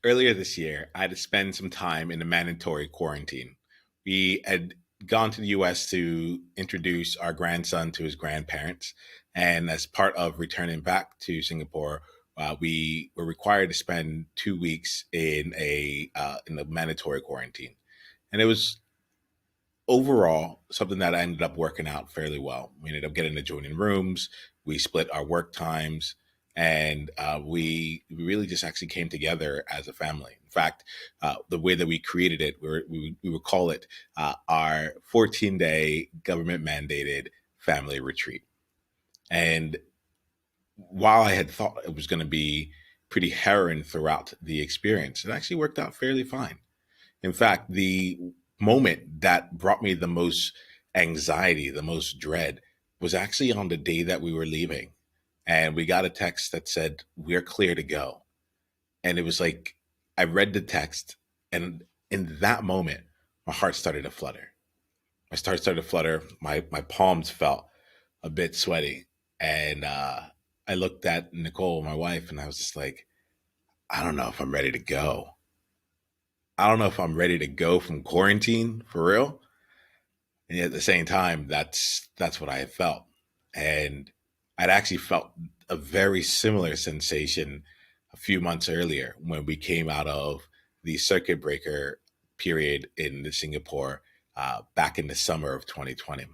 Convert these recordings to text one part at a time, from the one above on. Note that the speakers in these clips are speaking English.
Earlier this year, I had to spend some time in a mandatory quarantine. We had gone to the US to introduce our grandson to his grandparents. And as part of returning back to Singapore, we were required to spend 2 weeks in a mandatory quarantine. And it was overall something that I ended up working out fairly well. We ended up getting adjoining rooms. We split our work times, and we really just actually came together as a family. In fact, the way that we created it, we would call it our 14-day government mandated family retreat. And while I had thought it was going to be pretty harrowing throughout the experience, it actually worked out fairly fine. In fact, the moment that brought me the most anxiety, the most dread, was actually on the day that we were leaving. And we got a text that said, "We're clear to go." And it was like, I read the text, and in that moment, my heart started to flutter. My heart started to flutter. My palms felt a bit sweaty. And I looked at Nicole, my wife, and I was just like, I don't know if I'm ready to go. I don't know if I'm ready to go from quarantine for real. And yet at the same time, that's what I had felt. And I'd actually felt a very similar sensation a few months earlier when we came out of the circuit breaker period in Singapore back in the summer of 2020.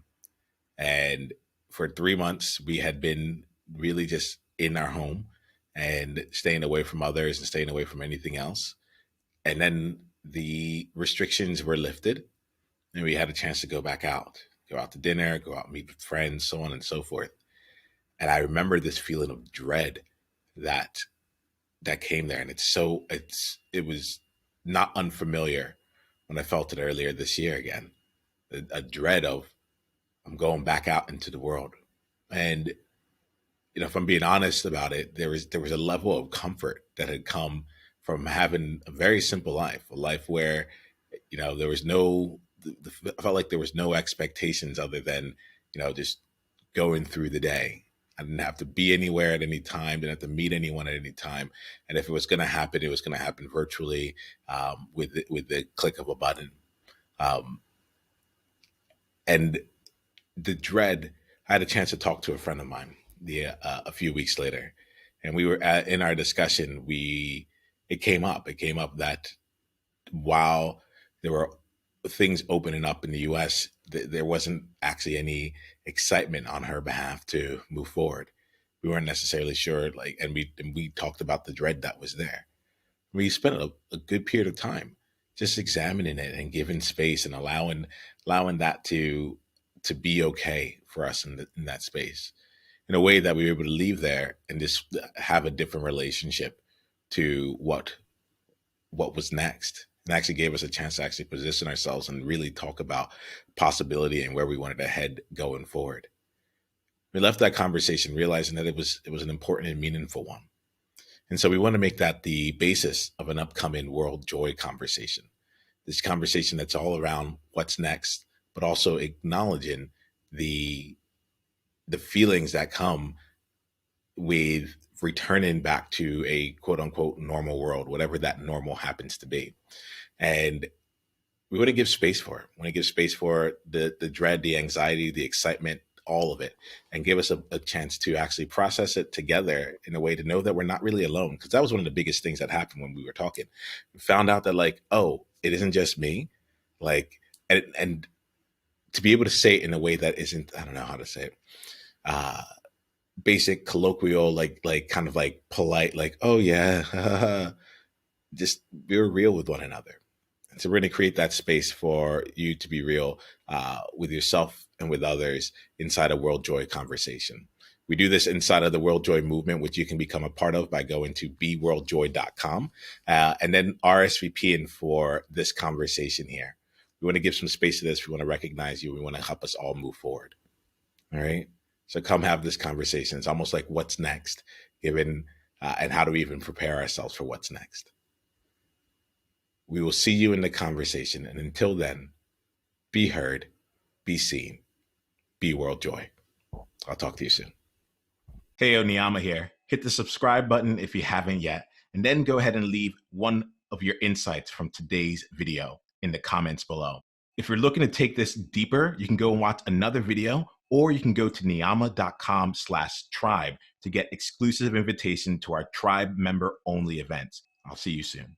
And for 3 months, we had been really just in our home and staying away from others and staying away from anything else. And then the restrictions were lifted, and we had a chance to go out to dinner, go out and meet with friends, so on and so forth. And I remember this feeling of dread that that came there, and it was not unfamiliar when I felt it earlier this year again. A dread of, I'm going back out into the world. And if I'm being honest about it, there was a level of comfort that had come from having a very simple life, a life where there was I felt like there was no expectations other than just going through the day. I didn't have to be anywhere at any time, didn't have to meet anyone at any time, and if it was going to happen, it was going to happen virtually, with the click of a button. Um, and the dread, I had a chance to talk to a friend of mine a few weeks later, and in our discussion, we it came up. It came up that while there were things opening up in the U.S., there wasn't actually any excitement on her behalf to move forward. We weren't necessarily sure, like, and we talked about the dread that was there. We spent a good period of time just examining it and giving space and allowing that to be okay for us in that space, in a way that we were able to leave there and just have a different relationship to what was next, and actually gave us a chance to actually position ourselves and really talk about possibility and where we wanted to head going forward. We left that conversation realizing that it was an important and meaningful one. And so we want to make that the basis of an upcoming World Joy conversation. This conversation that's all around what's next, but also acknowledging the the feelings that come with returning back to a quote unquote normal world, whatever that normal happens to be. And we want to give space for it. We want to give space for the dread, the anxiety, the excitement, all of it, and give us a chance to actually process it together in a way to know that we're not really alone. Because that was one of the biggest things that happened when we were talking. We found out that, like, oh, it isn't just me. Like, and to be able to say it in a way that isn't, I don't know how to say it, uh, basic colloquial, like kind of like polite, like, oh yeah, just we're real with one another. And so we're going to create that space for you to be real with yourself and with others inside a World Joy conversation. We do this inside of the World Joy movement, which you can become a part of by going to beworldjoy.com and then RSVPing for this conversation here. We want to give some space to this. We want to recognize you. We want to help us all move forward. All right. So come have this conversation. It's almost like what's next, given and how do we even prepare ourselves for what's next. We will see you in the conversation. And until then, be heard, be seen, be world joy. I'll talk to you soon. Hey, Niiamah here. Hit the subscribe button if you haven't yet, and then go ahead and leave one of your insights from today's video in the comments below. If you're looking to take this deeper, you can go and watch another video, or you can go to niiamah.com/tribe to get exclusive invitation to our tribe member only events. I'll see you soon.